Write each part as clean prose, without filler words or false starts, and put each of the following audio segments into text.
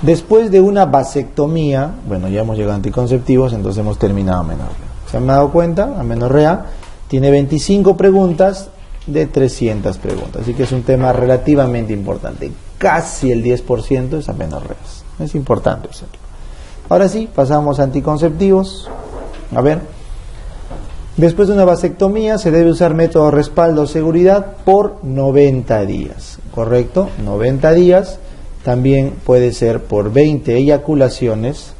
Después de una vasectomía, bueno, ya hemos llegado a anticonceptivos, entonces hemos terminado amenorrea. ¿Se han dado cuenta? Amenorrea tiene 25 preguntas de 300 preguntas, así que es un tema relativamente importante. Casi el 10% es amenorreas. Es importante hacerlo. Ahora sí, pasamos a anticonceptivos. A ver, después de una vasectomía se debe usar método respaldo o seguridad por 90 días, ¿correcto? 90 días, también puede ser por 20 eyaculaciones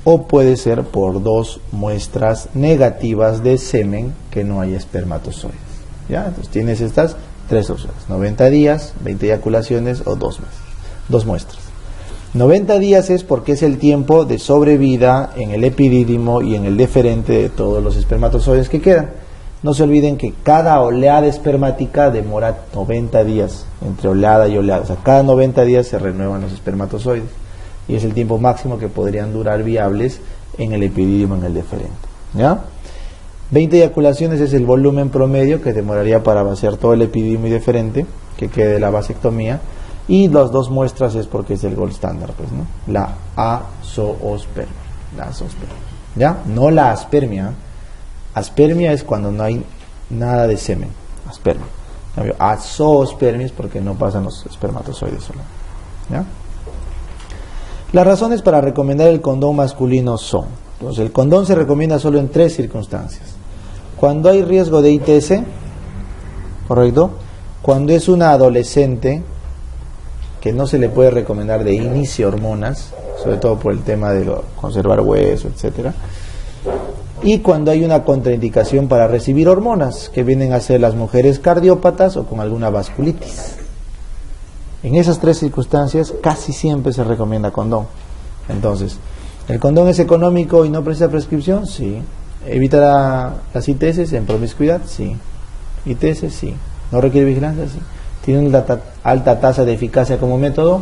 o puede ser por 2 muestras negativas de semen que no hay espermatozoides. ¿Ya? Entonces tienes estas 3 opciones, 90 días, 20 eyaculaciones o 2 muestras. 90 días es porque es el tiempo de sobrevida en el epidídimo y en el deferente de todos los espermatozoides que quedan. No se olviden que cada oleada espermática demora 90 días, entre oleada y oleada. O sea, cada 90 días se renuevan los espermatozoides. Y es el tiempo máximo que podrían durar viables en el epidídimo, en el deferente. ¿Ya? 20 eyaculaciones es el volumen promedio que demoraría para vaciar todo el epidídimo y deferente, que quede de la vasectomía. Y las 2 muestras es porque es el gold standard, pues, ¿no? La azoospermia. La azoospermia. ¿Ya? No la aspermia. Aspermia es cuando no hay nada de semen. Aspermia. Azoospermia es porque no pasan los espermatozoides solo. ¿Ya? Las razones para recomendar el condón masculino son: entonces, el condón se recomienda solo en 3 circunstancias. Cuando hay riesgo de ITS, ¿correcto? Cuando es una adolescente que no se le puede recomendar de inicio hormonas, sobre todo por el tema de conservar hueso, etcétera. Y cuando hay una contraindicación para recibir hormonas, que vienen a ser las mujeres cardiópatas o con alguna vasculitis. En esas 3 circunstancias casi siempre se recomienda condón. Entonces, ¿el condón es económico y no precisa prescripción? Sí. ¿Evita las ITS en promiscuidad? Sí. ¿ITS? Sí. ¿No requiere vigilancia? Sí. ¿Tiene una alta tasa de eficacia como método?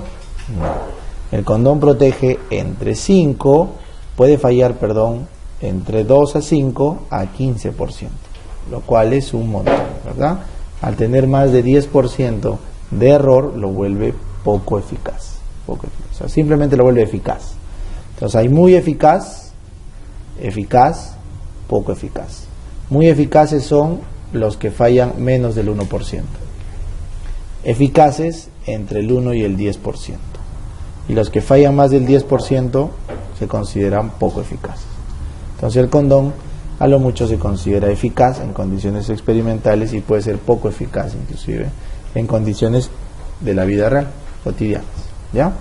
No. El condón protege puede fallar, entre 2 a 5 a 15%, lo cual es un montón, ¿verdad? Al tener más de 10% de error, lo vuelve poco eficaz. O sea, simplemente lo vuelve eficaz. Entonces hay muy eficaz, poco eficaz. Muy eficaces son los que fallan menos del 1%. Eficaces entre el 1 y el 10%. Y los que fallan más del 10% se consideran poco eficaces. Entonces el condón a lo mucho se considera eficaz en condiciones experimentales y puede ser poco eficaz inclusive en condiciones de la vida real, cotidianas. ¿Ya?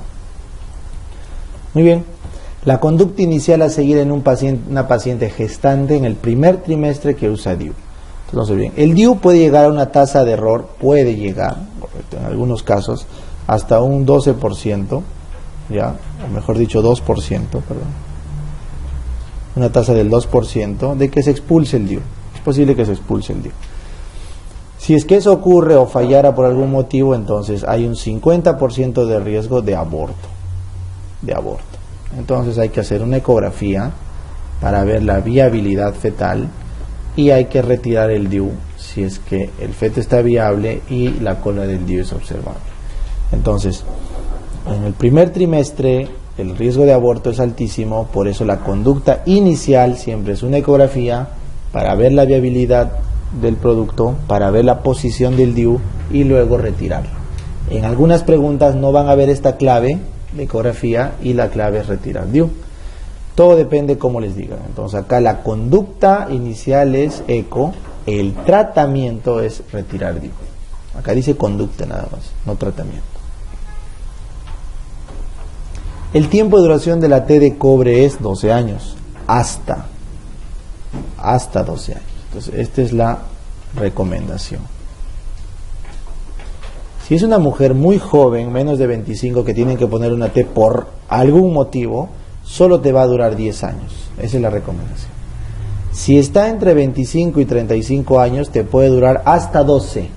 Muy bien. La conducta inicial a seguir en una paciente gestante en el primer trimestre que usa DIU. Entonces, bien, el DIU puede llegar a una tasa de error, en algunos casos, hasta un 12%, ¿ya? O mejor dicho, 2%, perdón. Una tasa del 2% de que se expulse el DIU. Es posible que se expulse el DIU. Si es que eso ocurre o fallara por algún motivo, entonces hay un 50% de riesgo de aborto. Entonces hay que hacer una ecografía para ver la viabilidad fetal y hay que retirar el DIU si es que el feto está viable y la cola del DIU es observable. Entonces, en el primer trimestre el riesgo de aborto es altísimo, por eso la conducta inicial siempre es una ecografía para ver la viabilidad del producto, para ver la posición del DIU y luego retirarlo. En algunas preguntas no van a ver esta clave de ecografía y la clave es retirar DIU. Todo depende cómo les digan. Entonces acá la conducta inicial es eco, el tratamiento es retirar DIU. Acá dice conducta nada más, no tratamiento. El tiempo de duración de la T de cobre es 12 años, hasta 12 años. Entonces, esta es la recomendación. Si es una mujer muy joven, menos de 25, que tienen que poner una T por algún motivo, solo te va a durar 10 años. Esa es la recomendación. Si está entre 25 y 35 años, te puede durar hasta 12.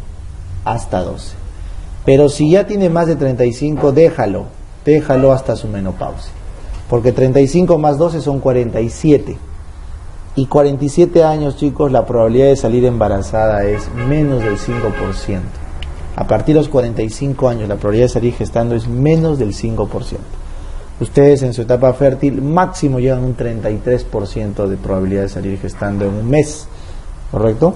Pero si ya tiene más de 35, déjalo hasta su menopausia. Porque 35 más 12 son 47. Y 47 años, chicos, la probabilidad de salir embarazada es menos del 5%. A partir de los 45 años la probabilidad de salir gestando es menos del 5%. Ustedes en su etapa fértil máximo llevan un 33% de probabilidad de salir gestando en un mes, ¿correcto?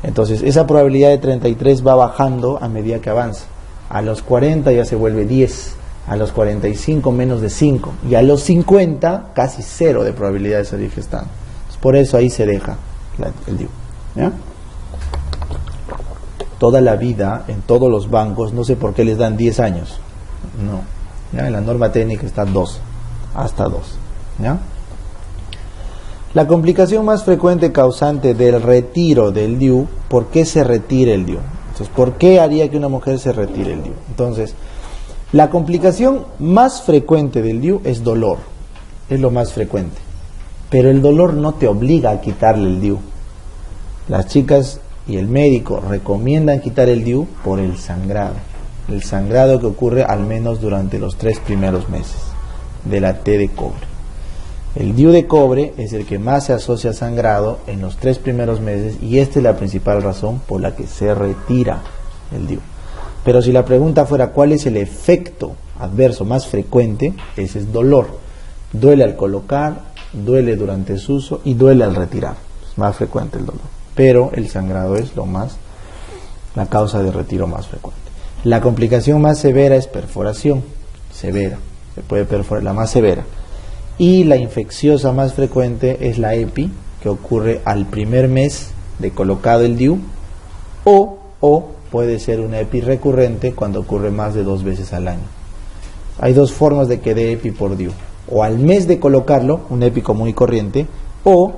Entonces esa probabilidad de 33 va bajando a medida que avanza. A los 40 ya se vuelve 10, a los 45 menos de 5 y a los 50 casi 0 de probabilidad de salir gestando. Entonces, por eso ahí se deja el DIU, ¿ya? Toda la vida en todos los bancos, no sé por qué les dan 10 años, no, ¿ya? En la norma técnica está 2, hasta 2, ¿ya? La complicación más frecuente causante del retiro del DIU, ¿por qué se retira el DIU? Entonces, ¿por qué haría que una mujer se retire el DIU? Entonces, la complicación más frecuente del DIU es dolor, es lo más frecuente, pero el dolor no te obliga a quitarle el DIU. Las chicas y el médico recomiendan quitar el DIU por el sangrado que ocurre al menos durante los 3 primeros meses de la T de cobre. El DIU de cobre es el que más se asocia a sangrado en los 3 primeros meses y esta es la principal razón por la que se retira el DIU. Pero si la pregunta fuera ¿cuál es el efecto adverso más frecuente? Ese es dolor. Duele al colocar, duele durante su uso y duele al retirar. Es más frecuente el dolor. Pero el sangrado es la causa de retiro más frecuente. La complicación más severa es perforación. Severa. Se puede perforar, la más severa. Y la infecciosa más frecuente es la EPI, que ocurre al primer mes de colocado el DIU, o puede ser una EPI recurrente cuando ocurre más de 2 veces al año. Hay 2 formas de que dé EPI por DIU. O al mes de colocarlo, una EPI común y corriente, o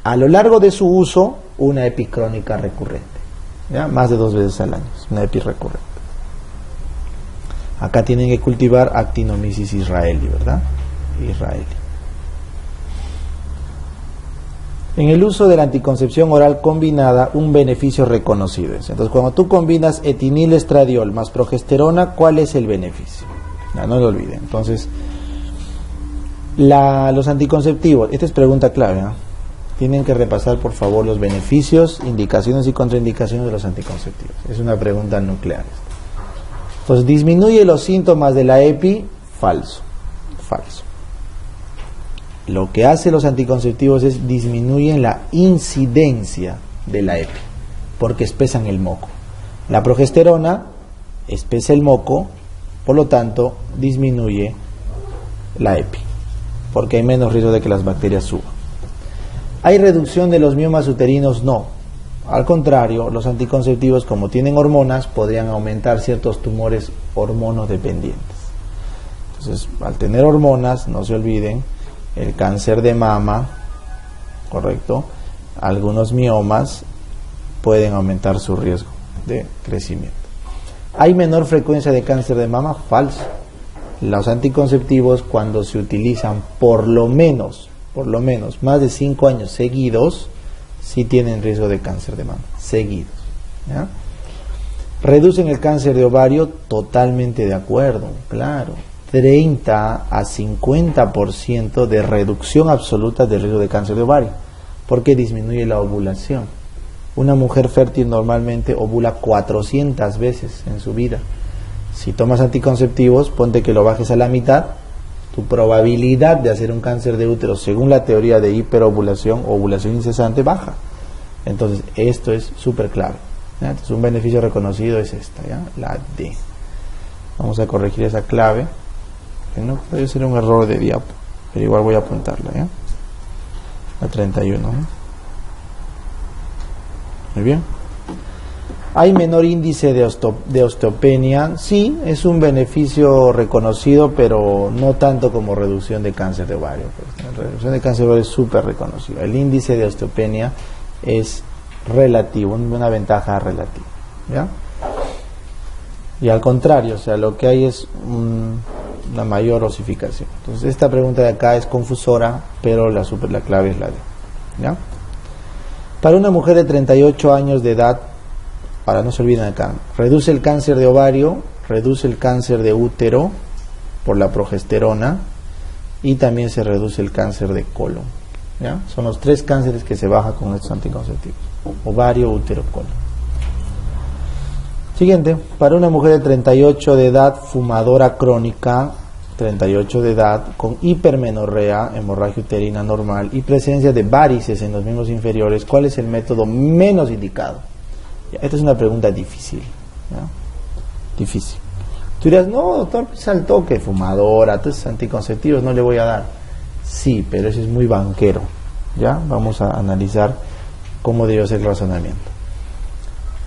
a lo largo de su uso, una EPI crónica recurrente. ¿Ya? Más de 2 veces al año, es una EPI recurrente. Acá tienen que cultivar Actinomyces israelí, ¿verdad? Israelí. En el uso de la anticoncepción oral combinada, un beneficio reconocido es. Entonces, cuando tú combinas etinilestradiol más progesterona, ¿cuál es el beneficio? No lo olviden. Entonces, los anticonceptivos, esta es pregunta clave, ¿no? Tienen que repasar, por favor, los beneficios, indicaciones y contraindicaciones de los anticonceptivos. Es una pregunta nuclear. Entonces, ¿disminuye los síntomas de la EPI? Falso. Lo que hacen los anticonceptivos es disminuyen la incidencia de la EPI, porque espesan el moco. La progesterona espesa el moco, por lo tanto, disminuye la EPI, porque hay menos riesgo de que las bacterias suban. ¿Hay reducción de los miomas uterinos? No. Al contrario, los anticonceptivos, como tienen hormonas, podrían aumentar ciertos tumores hormonodependientes. Entonces, al tener hormonas, no se olviden, el cáncer de mama, correcto, algunos miomas pueden aumentar su riesgo de crecimiento. ¿Hay menor frecuencia de cáncer de mama? Falso. Los anticonceptivos, cuando se utilizan por lo menos más de 5 años seguidos, sí tienen riesgo de cáncer de mama, seguidos, ¿ya? ¿Reducen el cáncer de ovario? Totalmente de acuerdo, claro. 30 a 50% de reducción absoluta del riesgo de cáncer de ovario, porque disminuye la ovulación. Una mujer fértil normalmente ovula 400 veces en su vida. Si tomas anticonceptivos, ponte que lo bajes a la mitad, tu probabilidad de hacer un cáncer de útero, según la teoría de hiperovulación o ovulación incesante, baja. Entonces, esto es súper claro, ¿ya? Entonces, un beneficio reconocido es esta, ¿ya? La D. Vamos a corregir esa clave. No puede ser un error de diapo, pero igual voy a apuntarla, ¿ya? La 31, ¿eh? Muy bien. ¿Hay menor índice de osteopenia? Sí, es un beneficio reconocido, pero no tanto como reducción de cáncer de ovario. Pues. La reducción de cáncer de ovario es súper reconocido. El índice de osteopenia es relativo, una ventaja relativa, ¿ya? Y al contrario, o sea, lo que hay es una mayor osificación. Entonces, esta pregunta de acá es confusora, pero la clave es la D, ¿ya? Para una mujer de 38 años de edad, para no se olviden acá, reduce el cáncer de ovario, reduce el cáncer de útero por la progesterona y también se reduce el cáncer de colon, ¿ya? Son los 3 cánceres que se baja con estos anticonceptivos: ovario, útero, colon. Siguiente, para una mujer de 38 de edad, fumadora crónica, 38 de edad, con hipermenorrea, hemorragia uterina normal y presencia de varices en los miembros inferiores, ¿cuál es el método menos indicado? Ya, esta es una pregunta difícil, ¿ya? Difícil. Tú dirás, no, doctor, pues al toque, fumadora, entonces anticonceptivos no le voy a dar. Sí, pero ese es muy banquero, ¿ya? Vamos a analizar cómo debe ser el razonamiento.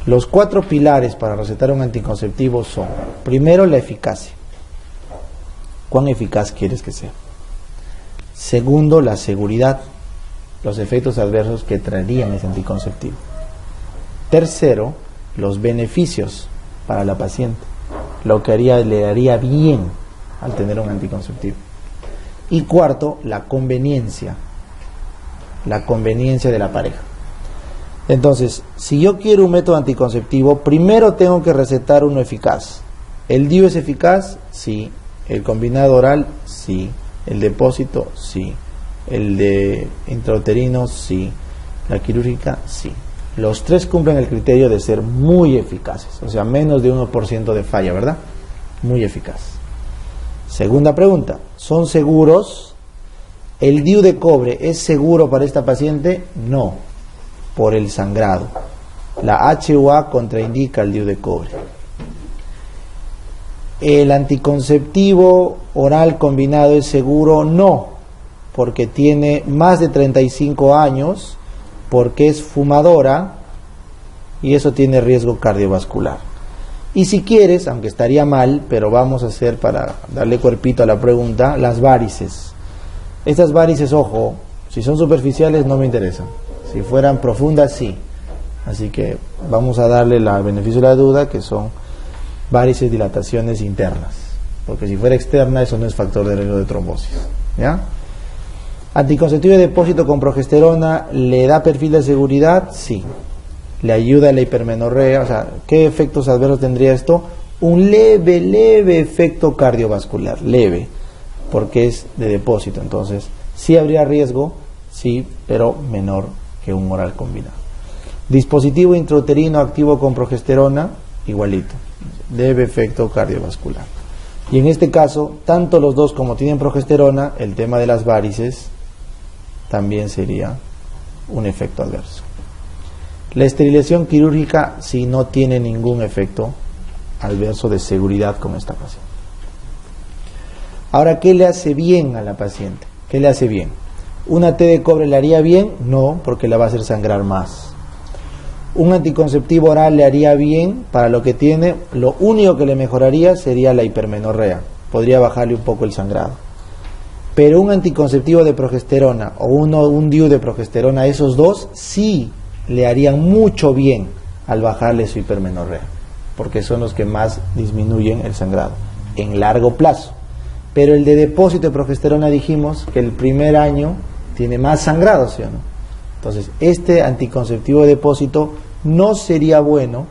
Los 4 pilares para recetar un anticonceptivo son: primero, la eficacia. ¿Cuán eficaz quieres que sea? Segundo, la seguridad, los efectos adversos que traerían ese anticonceptivo. Tercero, los beneficios para la paciente, lo que le haría bien al tener un anticonceptivo. Y cuarto, la conveniencia de la pareja. Entonces, si yo quiero un método anticonceptivo, primero tengo que recetar uno eficaz. ¿El DIU es eficaz? Sí. ¿El combinado oral? Sí. ¿El depósito? Sí. ¿El de intrauterino? Sí. ¿La quirúrgica? Sí. Los 3 cumplen el criterio de ser muy eficaces, o sea, menos de 1% de falla, ¿verdad? Muy eficaz. Segunda pregunta, ¿son seguros? ¿El DIU de cobre es seguro para esta paciente? No, por el sangrado. La HUA contraindica el DIU de cobre. ¿El anticonceptivo oral combinado es seguro? No, porque tiene más de 35 años, porque es fumadora y eso tiene riesgo cardiovascular. Y si quieres, aunque estaría mal, pero vamos a hacer, para darle cuerpito a la pregunta, las varices. Estas varices, ojo, si son superficiales no me interesan, si fueran profundas sí. Así que vamos a darle el beneficio de la duda, que son varices, dilataciones internas, porque si fuera externa eso no es factor de riesgo de trombosis, ¿ya? ¿Anticonceptivo de depósito con progesterona le da perfil de seguridad? Sí. ¿Le ayuda a la hipermenorrea? O sea, ¿qué efectos adversos tendría esto? Un leve efecto cardiovascular, leve, porque es de depósito. Entonces, sí habría riesgo, sí, pero menor que un oral combinado. Dispositivo intrauterino activo con progesterona, igualito, leve efecto cardiovascular. Y en este caso, tanto los dos como tienen progesterona, el tema de las varices también sería un efecto adverso. La esterilización quirúrgica si no tiene ningún efecto adverso de seguridad con esta paciente. Ahora, ¿qué le hace bien a la paciente? ¿Qué le hace bien? ¿Una T de cobre le haría bien? No, porque la va a hacer sangrar más. ¿Un anticonceptivo oral le haría bien para lo que tiene? Lo único que le mejoraría sería la hipermenorrea. Podría bajarle un poco el sangrado. Pero un anticonceptivo de progesterona o un DIU de progesterona, esos dos sí le harían mucho bien al bajarle su hipermenorrea, porque son los que más disminuyen el sangrado en largo plazo. Pero el de depósito de progesterona dijimos que el primer año tiene más sangrado, ¿sí o no? Entonces, este anticonceptivo de depósito no sería bueno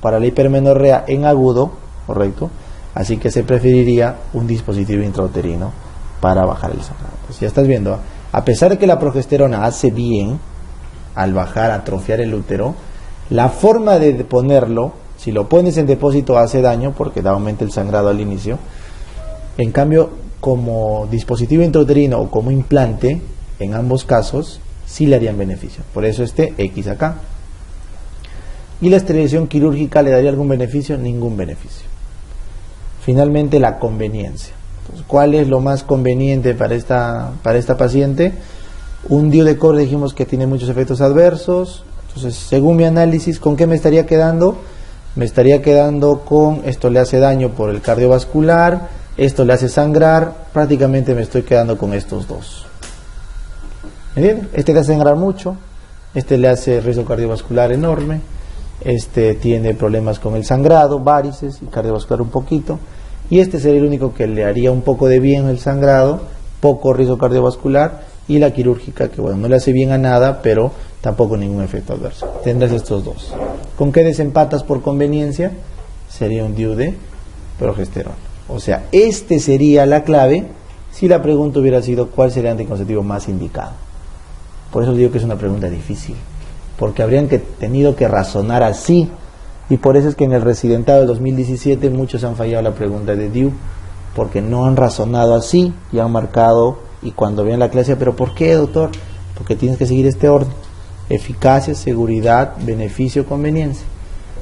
para la hipermenorrea en agudo, ¿correcto? Así que se preferiría un dispositivo intrauterino para bajar el sangrado. Pues ya estás viendo, a pesar de que la progesterona hace bien al bajar, atrofiar el útero, la forma de ponerlo, si lo pones en depósito hace daño porque aumenta el sangrado al inicio. En cambio, como dispositivo intrauterino o como implante, en ambos casos sí le harían beneficio. Por eso este X acá. ¿Y la esterilización quirúrgica le daría algún beneficio? Ningún beneficio. Finalmente, la conveniencia. Entonces, ¿cuál es lo más conveniente para esta paciente? Un DIU de cobre dijimos que tiene muchos efectos adversos. Entonces, según mi análisis, ¿con qué me estaría quedando? Me estaría quedando con esto le hace daño por el cardiovascular, esto le hace sangrar, prácticamente me estoy quedando con estos dos. ¿Me entienden? Este le hace sangrar mucho, este le hace riesgo cardiovascular enorme, este tiene problemas con el sangrado, varices y cardiovascular un poquito, y este sería el único que le haría un poco de bien el sangrado, poco riesgo cardiovascular, y la quirúrgica que bueno, no le hace bien a nada, pero tampoco ningún efecto adverso. Tendrás estos dos. ¿Con qué desempatas por conveniencia? Sería un DIU de progesterona. O sea, este sería la clave si la pregunta hubiera sido ¿cuál sería el anticonceptivo más indicado? Por eso digo que es una pregunta difícil, porque habrían tenido que razonar así Y por eso es que en el residentado del 2017 muchos han fallado la pregunta de DIU, porque no han razonado así y han marcado, y cuando ven la clase, ¿pero por qué, doctor? Porque tienes que seguir este orden: eficacia, seguridad, beneficio, conveniencia.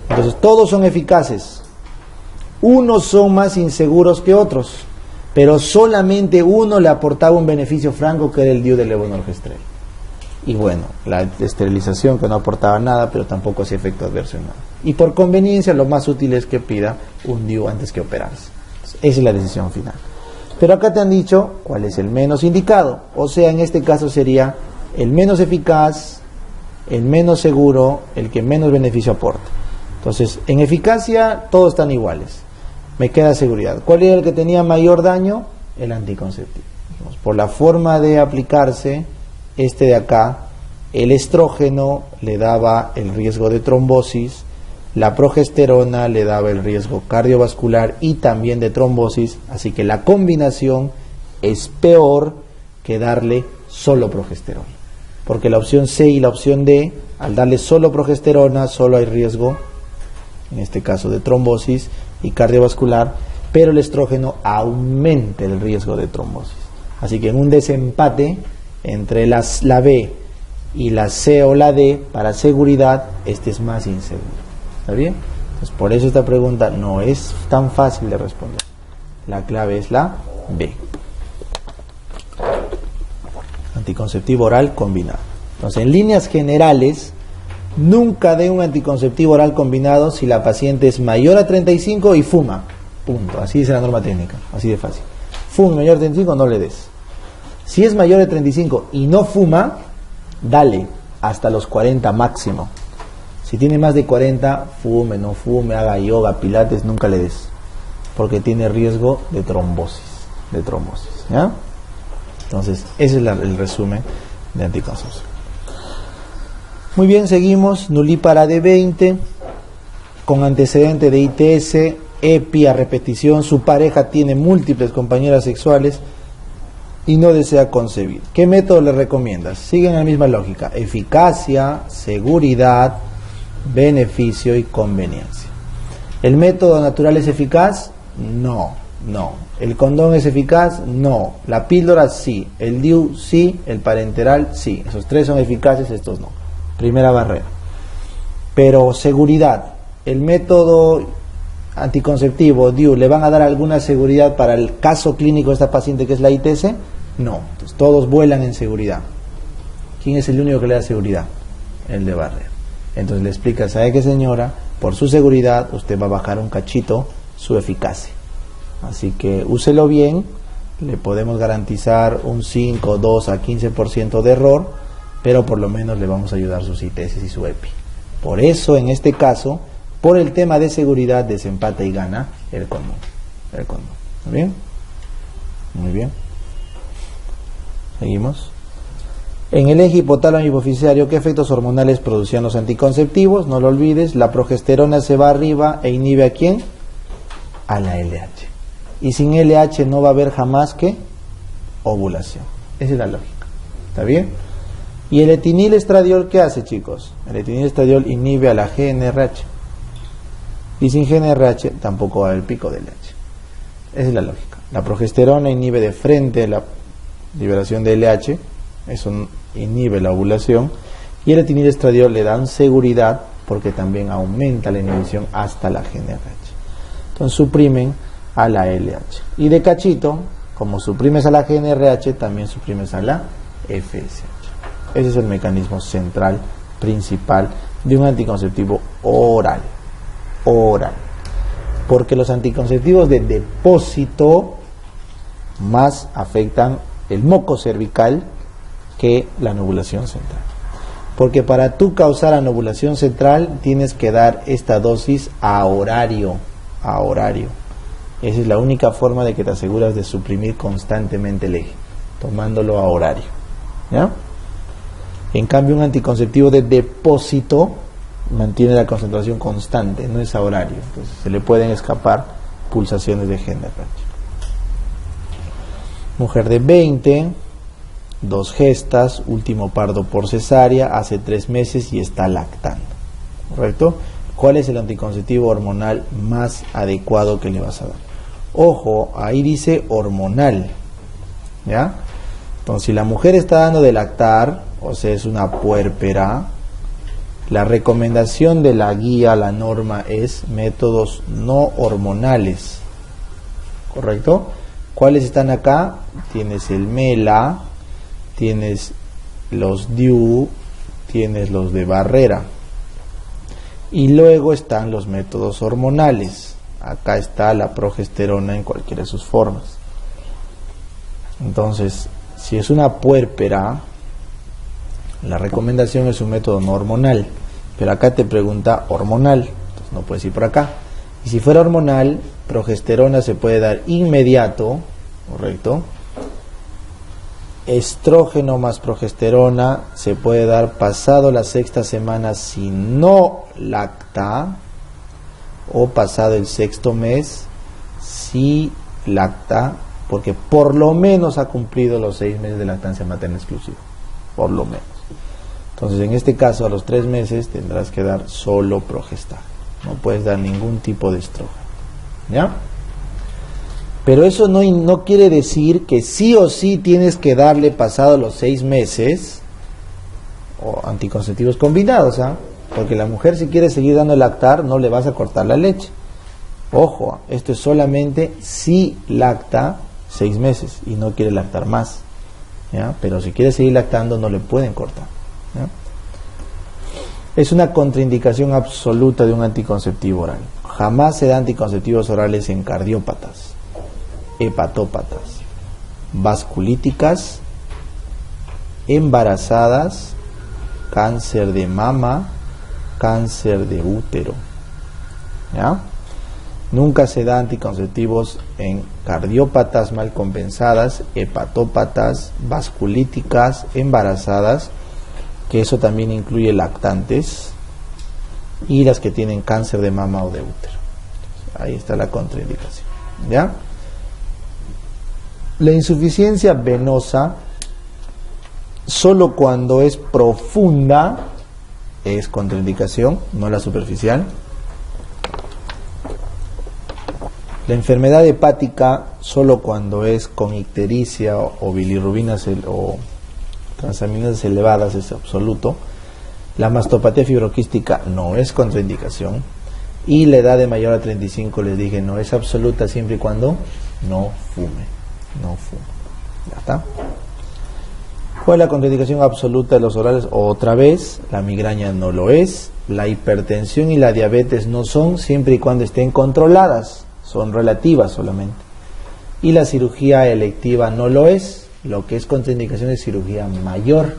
Entonces todos son eficaces, unos son más inseguros que otros, pero solamente uno le aportaba un beneficio franco, que era el DIU del levonorgestrel. Y bueno, la esterilización, que no aportaba nada, pero tampoco hacía efecto adverso en nada. Y por conveniencia, lo más útil es que pida un DIU antes que operarse. Entonces, esa es la decisión final. Pero acá te han dicho cuál es el menos indicado. O sea, en este caso sería el menos eficaz, el menos seguro, el que menos beneficio aporta. Entonces, en eficacia, todos están iguales. Me queda seguridad. ¿Cuál era el que tenía mayor daño? El anticonceptivo. Por la forma de aplicarse, este de acá, el estrógeno le daba el riesgo de trombosis, la progesterona le daba el riesgo cardiovascular y también de trombosis, así que la combinación es peor que darle solo progesterona, porque la opción C y la opción D, al darle solo progesterona, solo hay riesgo, en este caso de trombosis y cardiovascular, pero el estrógeno aumenta el riesgo de trombosis. Así que en un desempate entre la B y la C o la D, para seguridad, este es más inseguro. ¿Está bien? Entonces, por eso esta pregunta no es tan fácil de responder. La clave es la B. Anticonceptivo oral combinado. Entonces, en líneas generales, nunca dé un anticonceptivo oral combinado si la paciente es mayor a 35 y fuma. Punto. Así dice la norma técnica. Así de fácil. Fuma mayor a 35, no le des. Si es mayor de 35 y no fuma, dale hasta los 40 máximo. Si tiene más de 40, fume, no fume, haga yoga, pilates, nunca le des, porque tiene riesgo de trombosis. ¿Ya? Entonces, ese es el resumen de anticoncepción. Muy bien, seguimos. Nulípara de 20, con antecedente de ITS, EPI a repetición, su pareja tiene múltiples compañeras sexuales y no desea concebir. ¿Qué método le recomiendas? Siguen la misma lógica: eficacia, seguridad, beneficio y conveniencia. ¿El método natural es eficaz? No. ¿El condón es eficaz? No. ¿La píldora? Sí. ¿El DIU? Sí. ¿El parenteral? Sí. Esos tres son eficaces, estos no. Primera barrera. Pero seguridad, ¿el método anticonceptivo DIU le van a dar alguna seguridad para el caso clínico de esta paciente que es la ITS? No. Entonces, todos vuelan en seguridad. ¿Quién es el único que le da seguridad? El de barrera. Entonces le explica: ¿sabe qué, señora? Por su seguridad usted va a bajar un cachito su eficacia, así que úselo bien. Le podemos garantizar un 5, 2 a 15% de error, pero por lo menos le vamos a ayudar sus ITS y su EPI. Por eso, en este caso, por el tema de seguridad, desempata y gana el condón. ¿Está bien? Muy bien. Seguimos. En el eje hipotálamo hipoficiario, ¿qué efectos hormonales producían los anticonceptivos? No lo olvides, la progesterona se va arriba e inhibe ¿a quién? A la LH. Y sin LH no va a haber jamás que ovulación. Esa es la lógica. ¿Está bien? ¿Y el etinil-estradiol qué hace, chicos? El etinil-estradiol inhibe a la GnRH. Y sin GnRH tampoco va a haber pico de LH. Esa es la lógica. La progesterona inhibe de frente la liberación de LH. Eso inhibe la ovulación, y el etinil-estradiol le dan seguridad porque también aumenta la inhibición hasta la GnRH. Entonces suprimen a la LH. Y de cachito, como suprimes a la GnRH, también suprimes a la FSH. Ese es el mecanismo central, principal de un anticonceptivo oral. Porque los anticonceptivos de depósito más afectan el moco cervical que la anovulación central. Porque para tú causar anovulación central tienes que dar esta dosis a horario. Esa es la única forma de que te aseguras de suprimir constantemente el eje, tomándolo a horario. ¿Ya? En cambio, un anticonceptivo de depósito mantiene la concentración constante, no es a horario. Entonces se le pueden escapar pulsaciones de GnRH. Mujer de 20, 2 gestas, último parto por cesárea, hace 3 meses y está lactando. ¿Correcto? ¿Cuál es el anticonceptivo hormonal más adecuado que le vas a dar? Ojo, ahí dice hormonal, ¿ya? Entonces, si la mujer está dando de lactar, o sea, es una puérpera, la recomendación de la guía, la norma, es métodos no hormonales, ¿correcto? ¿Cuáles están acá? Tienes el MELA, tienes los DIU, tienes los de barrera. Y luego están los métodos hormonales. Acá está la progesterona en cualquiera de sus formas. Entonces, si es una puérpera, la recomendación es un método no hormonal. Pero acá te pregunta hormonal, entonces no puedes ir por acá. Y si fuera hormonal, progesterona se puede dar inmediato, ¿correcto? Estrógeno más progesterona se puede dar pasado la 6ª semana si no lacta, o pasado el 6º mes si lacta, porque por lo menos ha cumplido los 6 meses de lactancia materna exclusiva, por lo menos. Entonces, en este caso, a los 3 meses tendrás que dar solo progestageno, no puedes dar ningún tipo de estrógeno, ¿ya? Pero eso no quiere decir que sí o sí tienes que darle pasado los 6 meses o anticonceptivos combinados, ¿ah? Porque la mujer, si quiere seguir dando lactar, no le vas a cortar la leche. Ojo, esto es solamente si lacta 6 meses y no quiere lactar más, ¿ya? Pero si quiere seguir lactando, no le pueden cortar, ¿ya? Es una contraindicación absoluta de un anticonceptivo oral. Jamás se da anticonceptivos orales en cardiópatas, hepatópatas, vasculíticas, embarazadas, cáncer de mama, cáncer de útero, ¿ya? Nunca se da anticonceptivos en cardiópatas mal compensadas, hepatópatas, vasculíticas, embarazadas, que eso también incluye lactantes, y las que tienen cáncer de mama o de útero. Ahí está la contraindicación, ¿ya? La insuficiencia venosa, solo cuando es profunda, es contraindicación, no la superficial. La enfermedad hepática, solo cuando es con ictericia o bilirrubinas o transaminasas elevadas, es absoluto. La mastopatía fibroquística no es contraindicación. Y la edad de mayor a 35, les dije, no es absoluta siempre y cuando no fume. No fume. Ya está. ¿Cuál es la contraindicación absoluta de los orales? Otra vez, la migraña no lo es. La hipertensión y la diabetes no son, siempre y cuando estén controladas. Son relativas solamente. Y la cirugía electiva no lo es. Lo que es contraindicación es cirugía mayor,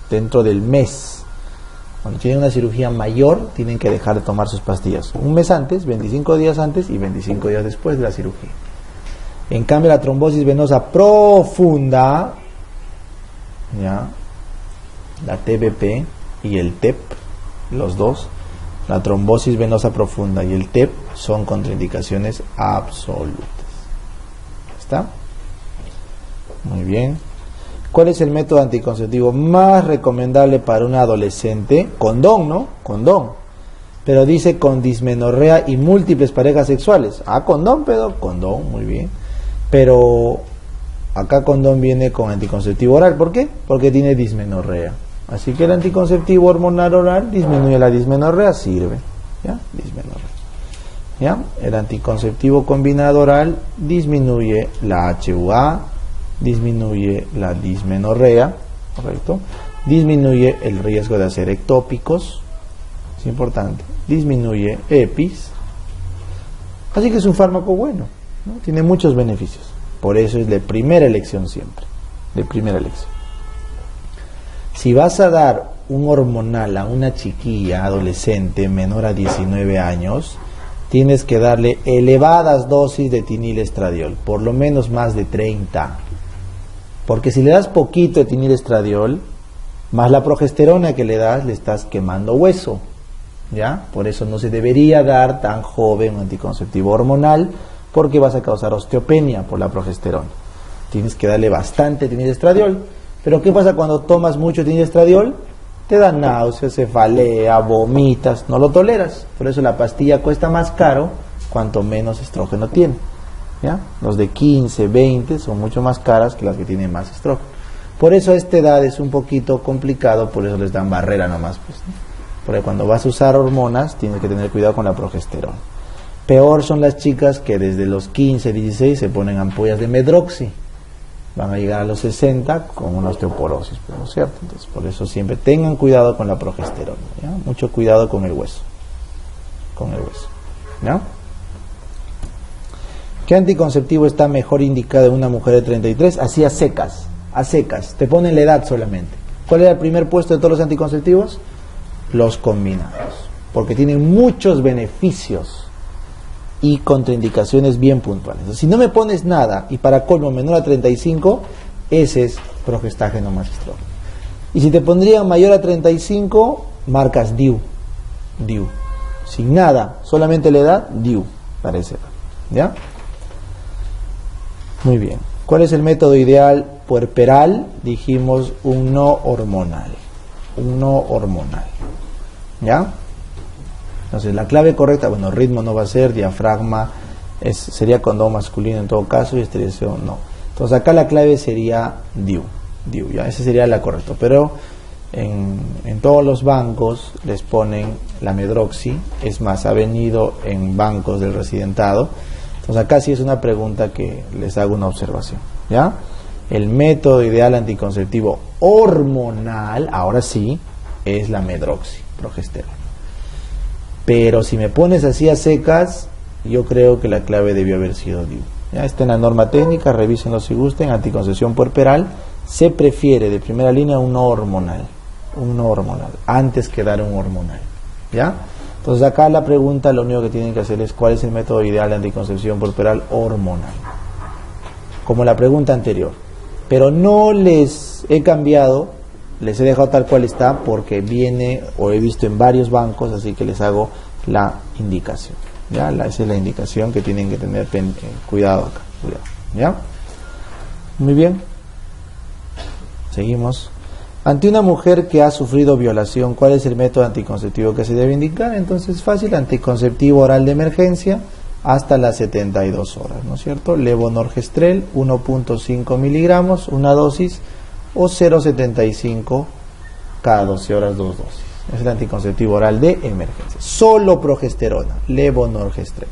dentro del mes. Cuando tienen una cirugía mayor, tienen que dejar de tomar sus pastillas. Un mes antes, 25 días antes y 25 días después de la cirugía. En cambio, la trombosis venosa profunda, ¿ya? La TBP y el TEP, los dos, la trombosis venosa profunda y el TEP son contraindicaciones absolutas. ¿Está? Muy bien. ¿Cuál es el método anticonceptivo más recomendable para un adolescente? Condón, ¿no? Condón. Pero dice con dismenorrea y múltiples parejas sexuales. Ah, condón, pero condón, muy bien. Pero acá condón viene con anticonceptivo oral. ¿Por qué? Porque tiene dismenorrea. Así que el anticonceptivo hormonal oral disminuye la dismenorrea, sirve. ¿Ya? Dismenorrea. ¿Ya? El anticonceptivo combinado oral disminuye la HUA, disminuye la dismenorrea, ¿correcto? Disminuye el riesgo de hacer ectópicos, es importante. Disminuye EPIs. Así que es un fármaco bueno, ¿no? Tiene muchos beneficios. Por eso es de primera elección siempre. De primera elección. Si vas a dar un hormonal a una chiquilla adolescente menor a 19 años, tienes que darle elevadas dosis de etinilestradiol, por lo menos más de 30. Porque si le das poquito de etinilestradiol, más la progesterona que le das, le estás quemando hueso, ¿ya? Por eso no se debería dar tan joven un anticonceptivo hormonal, porque vas a causar osteopenia por la progesterona. Tienes que darle bastante etinilestradiol. Pero ¿qué pasa cuando tomas mucho etinilestradiol? te da náuseas, cefalea, vomitas, no lo toleras. Por eso la pastilla cuesta más caro cuanto menos estrógeno tiene. ¿Ya? Los de 15, 20 son mucho más caras que las que tienen más estrógeno. Por eso a esta edad es un poquito complicado, por eso les dan barrera nomás, pues, ¿no? Porque cuando vas a usar hormonas tienes que tener cuidado con la progesterona. Peor son las chicas que desde los 15, 16 se ponen ampollas de medroxi. Van a llegar a los 60 con una osteoporosis, ¿no es cierto? Entonces, por eso siempre tengan cuidado con la progesterona, ¿ya? Mucho cuidado con el hueso. Con el hueso, ¿no? ¿Qué anticonceptivo está mejor indicado en una mujer de 33? Así a secas, te ponen la edad solamente. ¿Cuál era el primer puesto de todos los anticonceptivos? Los combinados, porque tienen muchos beneficios y contraindicaciones bien puntuales. Si no me pones nada y para colmo menor a 35, ese es progestágeno más estrógeno. Y si te pondrían mayor a 35, marcas DIU. Sin nada, solamente la edad, DIU, parece. ¿Ya? Muy bien. ¿Cuál es el método ideal puerperal? Dijimos un no hormonal. ¿Ya? Entonces la clave correcta, bueno, ritmo no va a ser, diafragma sería condón masculino en todo caso y esterilización no. Entonces acá la clave sería DIU, ya, esa sería la correcta. Pero en todos los bancos les ponen la medroxi, es más, ha venido en bancos del residentado. Entonces acá sí es una pregunta que les hago una observación, ¿ya? El método ideal anticonceptivo hormonal, ahora sí, es la medroxi, progesterona. Pero si me pones así a secas, yo creo que la clave debió haber sido DIU. Ya está en la norma técnica, revísenlo si gusten. Anticoncepción puerperal, se prefiere de primera línea un no hormonal, antes que dar un hormonal. ¿Ya? Entonces acá la pregunta, lo único que tienen que hacer es ¿cuál es el método ideal de anticoncepción puerperal hormonal? Como la pregunta anterior. Pero no les he cambiado, les he dejado tal cual está porque viene o he visto en varios bancos, así que les hago la indicación. ¿Ya? Esa es la indicación que tienen que tener cuidado acá. Cuidado. ¿Ya? Muy bien. Seguimos. Ante una mujer que ha sufrido violación, ¿cuál es el método anticonceptivo que se debe indicar? Entonces es fácil, anticonceptivo oral de emergencia hasta las 72 horas, ¿no es cierto? Levonorgestrel, 1.5 miligramos, una dosis, o 0.75 cada 12 horas, dos dosis. Es el anticonceptivo oral de emergencia. Solo progesterona, levonorgestrel.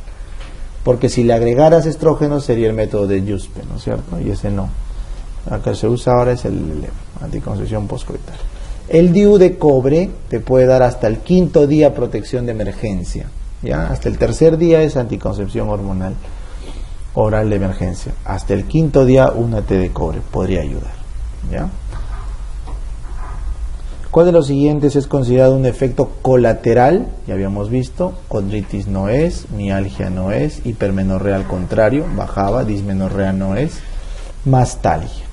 Porque si le agregaras estrógeno sería el método de Yuspe, ¿no es cierto? Y ese no. El que se usa ahora es el anticoncepción postcoital. El DIU de cobre te puede dar hasta el 5.º día protección de emergencia. ¿Ya? Hasta el 3.er día es anticoncepción hormonal oral de emergencia. Hasta el 5.º día una T de cobre podría ayudar. ¿Ya? ¿Cuál de los siguientes es considerado un efecto colateral? Ya habíamos visto, condritis no es, mialgia no es, hipermenorrea al contrario, bajaba, dismenorrea no es, mastalgia.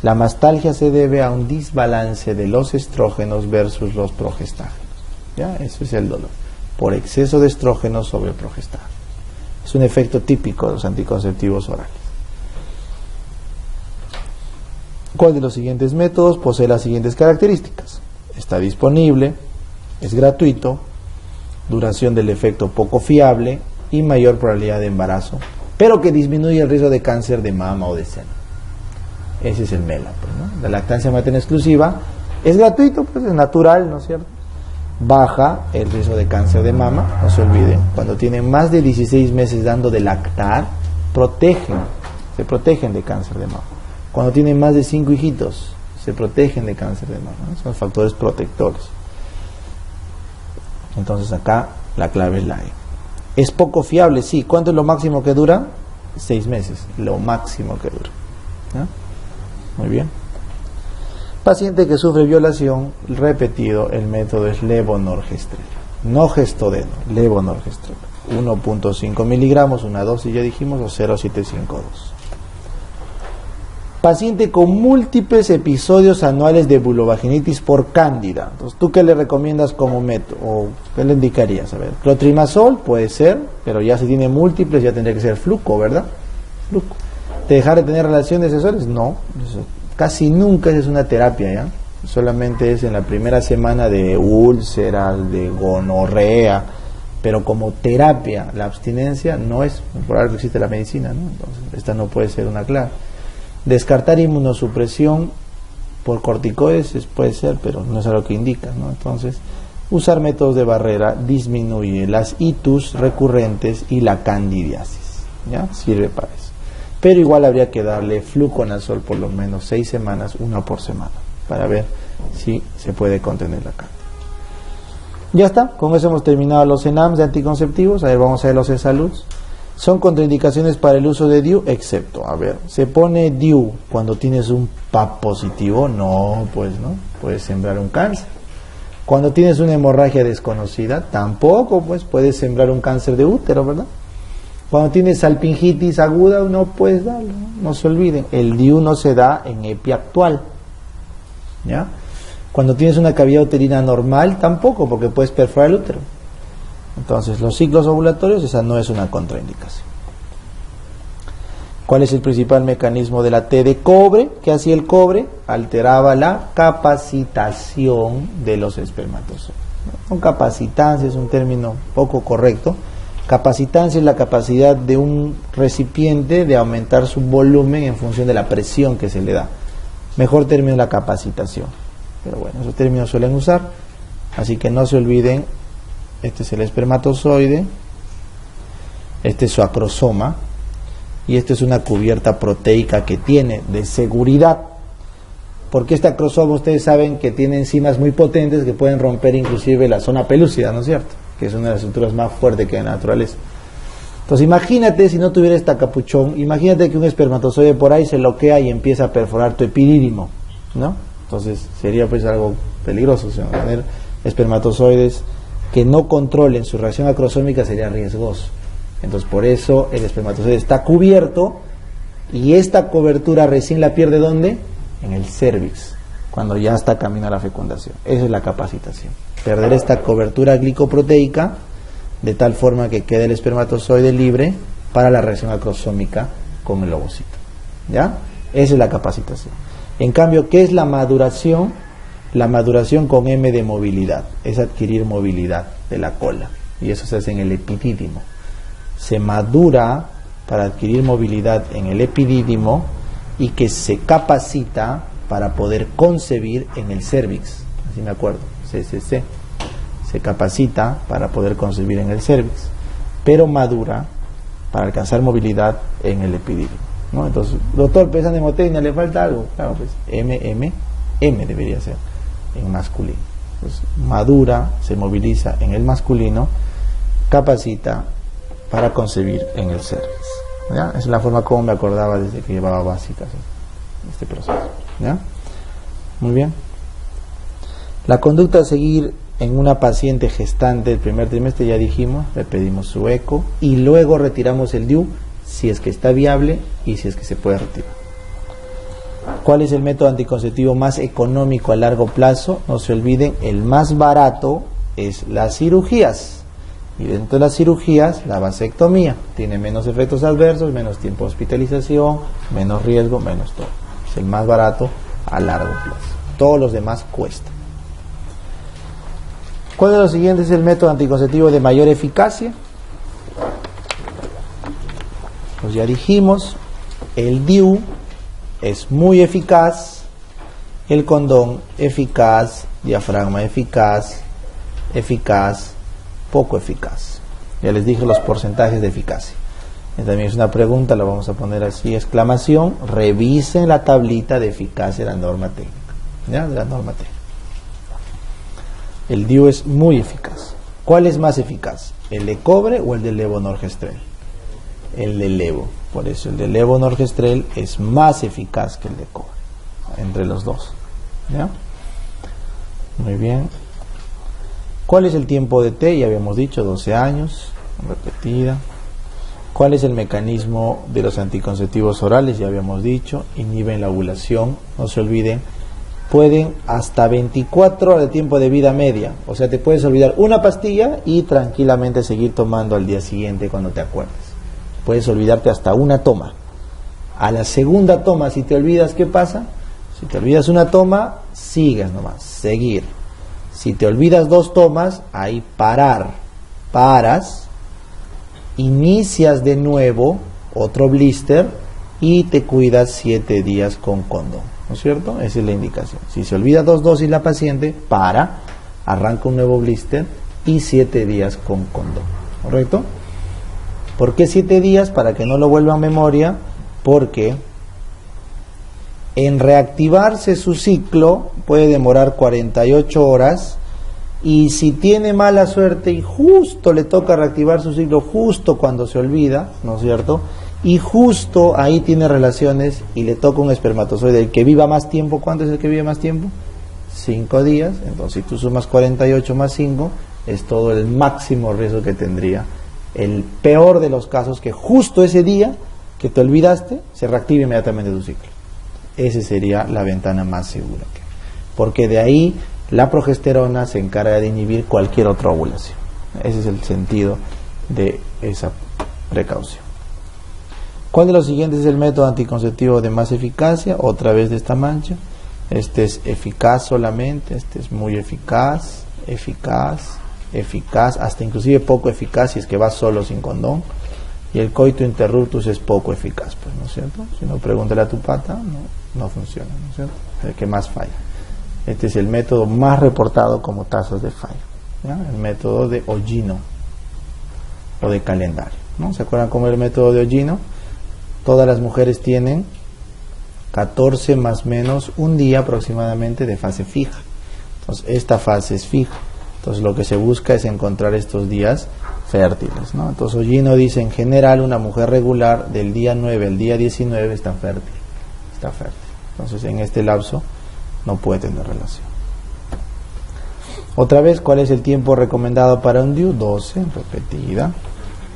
La mastalgia se debe a un desbalance de los estrógenos versus los progestágenos. ¿Ya? Eso es el dolor, por exceso de estrógenos sobre progestágenos. Es un efecto típico de los anticonceptivos orales. ¿Cuál de los siguientes métodos posee las siguientes características? Está disponible, es gratuito, duración del efecto poco fiable y mayor probabilidad de embarazo, pero que disminuye el riesgo de cáncer de mama o de seno. Ese es el MELA, pues, ¿no? La lactancia materna exclusiva es gratuito, pues es natural, ¿no es cierto? Baja el riesgo de cáncer de mama, no se olviden. Cuando tienen más de 16 meses dando de lactar, se protegen de cáncer de mama. Cuando tienen más de 5 hijitos, se protegen de cáncer de mama, ¿no? Son factores protectores. Entonces acá la clave es la E. Es poco fiable, sí. ¿Cuánto es lo máximo que dura? 6 meses, lo máximo que dura. ¿No? Muy bien. Paciente que sufre violación, repetido, el método es levonorgestrel. No gestodeno, levonorgestrel. 1.5 miligramos, una dosis ya dijimos, o 0.752. Paciente con múltiples episodios anuales de vulvovaginitis por cándida. Entonces, ¿tú qué le recomiendas como método? ¿O qué le indicarías? A ver, clotrimazol puede ser, pero ya si tiene múltiples ya tendría que ser fluco, ¿verdad? Fluco. ¿Dejar de tener relaciones sexuales? No, eso, casi nunca es una terapia, ¿ya? solamente es en la primera semana de úlceras, de gonorrea, pero como terapia, la abstinencia no es, por algo existe la medicina, ¿no? Entonces, esta no puede ser una clave. Descartar inmunosupresión por corticoides puede ser, pero no es algo que indica, ¿no? Entonces, usar métodos de barrera disminuye las itus recurrentes y la candidiasis, ¿ya? Sirve para eso. Pero igual habría que darle fluconazol por lo menos 6 semanas, una por semana, para ver si se puede contener la candida. Ya está, con eso hemos terminado los ENAMs de anticonceptivos. A ver, vamos a ver los ESALUDs. Son contraindicaciones para el uso de DIU, excepto, a ver, ¿se pone DIU cuando tienes un PAP positivo? No, pues no, puedes sembrar un cáncer. Cuando tienes una hemorragia desconocida, tampoco, pues puedes sembrar un cáncer de útero, ¿verdad? Cuando tienes salpingitis aguda, no puedes darlo, no se olviden, el DIU no se da en EPI actual, ¿ya? Cuando tienes una cavidad uterina normal, tampoco, porque puedes perforar el útero. Entonces, los ciclos ovulatorios, esa no es una contraindicación. ¿Cuál es el principal mecanismo de la T de cobre? ¿Qué hacía el cobre? Alteraba la capacitación de los espermatozoides. Con capacitancia es un término poco correcto. Capacitancia es la capacidad de un recipiente de aumentar su volumen en función de la presión que se le da. Mejor término es la capacitación. Pero bueno, esos términos suelen usar, así que no se olviden, este es el espermatozoide, este es su acrosoma, y esta es una cubierta proteica que tiene de seguridad, porque este acrosoma ustedes saben que tiene enzimas muy potentes que pueden romper inclusive la zona pelúcida, ¿no es cierto? Que es una de las estructuras más fuertes que hay en la naturaleza. Entonces imagínate si no tuviera esta capuchón, imagínate que un espermatozoide por ahí se bloquea y empieza a perforar tu epidídimo, ¿no? Entonces sería pues algo peligroso, o sea, tener espermatozoides que no controlen su reacción acrosómica sería riesgoso. Entonces por eso el espermatozoide está cubierto y esta cobertura recién la pierde ¿dónde? En el cérvix, cuando ya está camino a la fecundación. Esa es la capacitación. Perder esta cobertura glicoproteica de tal forma que quede el espermatozoide libre para la reacción acrosómica con el ovocito. ¿Ya? Esa es la capacitación. En cambio, ¿qué es la maduración? La maduración con M de movilidad, es adquirir movilidad de la cola, y eso se hace en el epidídimo. Se madura para adquirir movilidad en el epidídimo y que se capacita para poder concebir en el cérvix, así me acuerdo, CCC. Se capacita para poder concebir en el cérvix, pero madura para alcanzar movilidad en el epidídimo, ¿no? Entonces, doctor, pesa nemotecnia, le falta algo. Claro, pues M debería ser en masculino. Entonces, madura, se moviliza en el masculino, capacita para concebir en el cérvix. ¿Ya? Es la forma como me acordaba desde que llevaba básicas este proceso. ¿Ya? Muy bien. La conducta a seguir en una paciente gestante del primer trimestre, ya dijimos, le pedimos su eco y luego retiramos el DIU si es que está viable y si es que se puede retirar. ¿Cuál es el método anticonceptivo más económico a largo plazo? No se olviden, el más barato es las cirugías. Y dentro de las cirugías, la vasectomía. Tiene menos efectos adversos, menos tiempo de hospitalización, menos riesgo, menos todo. Es el más barato a largo plazo. Todos los demás cuestan. ¿Cuál de los siguientes es el método anticonceptivo de mayor eficacia? Pues ya dijimos, el DIU es muy eficaz, el condón eficaz, diafragma eficaz, poco eficaz. Ya les dije los porcentajes de eficacia. Y también es una pregunta, la vamos a poner así, exclamación, revisen la tablita de eficacia de la norma técnica. ¿Ya? De la norma técnica. El DIU es muy eficaz. ¿Cuál es más eficaz? ¿El de cobre o el de levonorgestrel? El de levo. Por eso el de levonorgestrel es más eficaz que el de cobre. Entre los dos. ¿Ya? Muy bien. ¿Cuál es el tiempo de T? Ya habíamos dicho, 12 años. Repetida. ¿Cuál es el mecanismo de los anticonceptivos orales? Ya habíamos dicho. Inhiben la ovulación. No se olviden. Pueden hasta 24 horas de tiempo de vida media. O sea, te puedes olvidar una pastilla y tranquilamente seguir tomando al día siguiente cuando te acuerdes. Puedes olvidarte hasta una toma. A la segunda toma, si te olvidas, ¿qué pasa? Si te olvidas una toma, sigues nomás, seguir. Si te olvidas 2 tomas, ahí parar, paras, inicias de nuevo otro blister y te cuidas 7 días con condón, ¿no es cierto? Esa es la indicación. Si se olvida 2 dosis la paciente, para, arranca un nuevo blister y 7 días con condón, ¿correcto? ¿Por qué 7 días? Para que no lo vuelva a memoria, porque en reactivarse su ciclo puede demorar 48 horas y si tiene mala suerte y justo le toca reactivar su ciclo justo cuando se olvida, ¿no es cierto? Y justo ahí tiene relaciones y le toca un espermatozoide, el que viva más tiempo. ¿Cuánto es el que vive más tiempo? 5 días. Entonces si tú sumas 48 más 5, es todo el máximo riesgo que tendría. El peor de los casos, que justo ese día que te olvidaste se reactive inmediatamente tu ciclo. Esa sería la ventana más segura, porque de ahí la progesterona se encarga de inhibir cualquier otra ovulación. Ese es el sentido de esa precaución. ¿Cuál de los siguientes es el método anticonceptivo de más eficacia? Otra vez de esta mancha. Este es eficaz solamente, este es muy eficaz, hasta inclusive poco eficaz si es que vas solo sin condón. Y el coito interruptus es poco eficaz, pues, ¿no es cierto? Si no, pregúntale a tu pata, no funciona, ¿no es cierto? Es el que más falla. Este es el método más reportado como tasas de fallo, ¿ya? El método de Ollino o de calendario, ¿no? ¿Se acuerdan cómo es el método de Ollino? Todas las mujeres tienen 14 más menos un día aproximadamente de fase fija. Entonces esta fase es fija. Entonces lo que se busca es encontrar estos días fértiles, ¿no? Entonces Ollino dice, en general una mujer regular del día 9 al día 19 está fértil. Entonces en este lapso no puede tener relación. Otra vez, ¿cuál es el tiempo recomendado para un DIU? 12, repetida.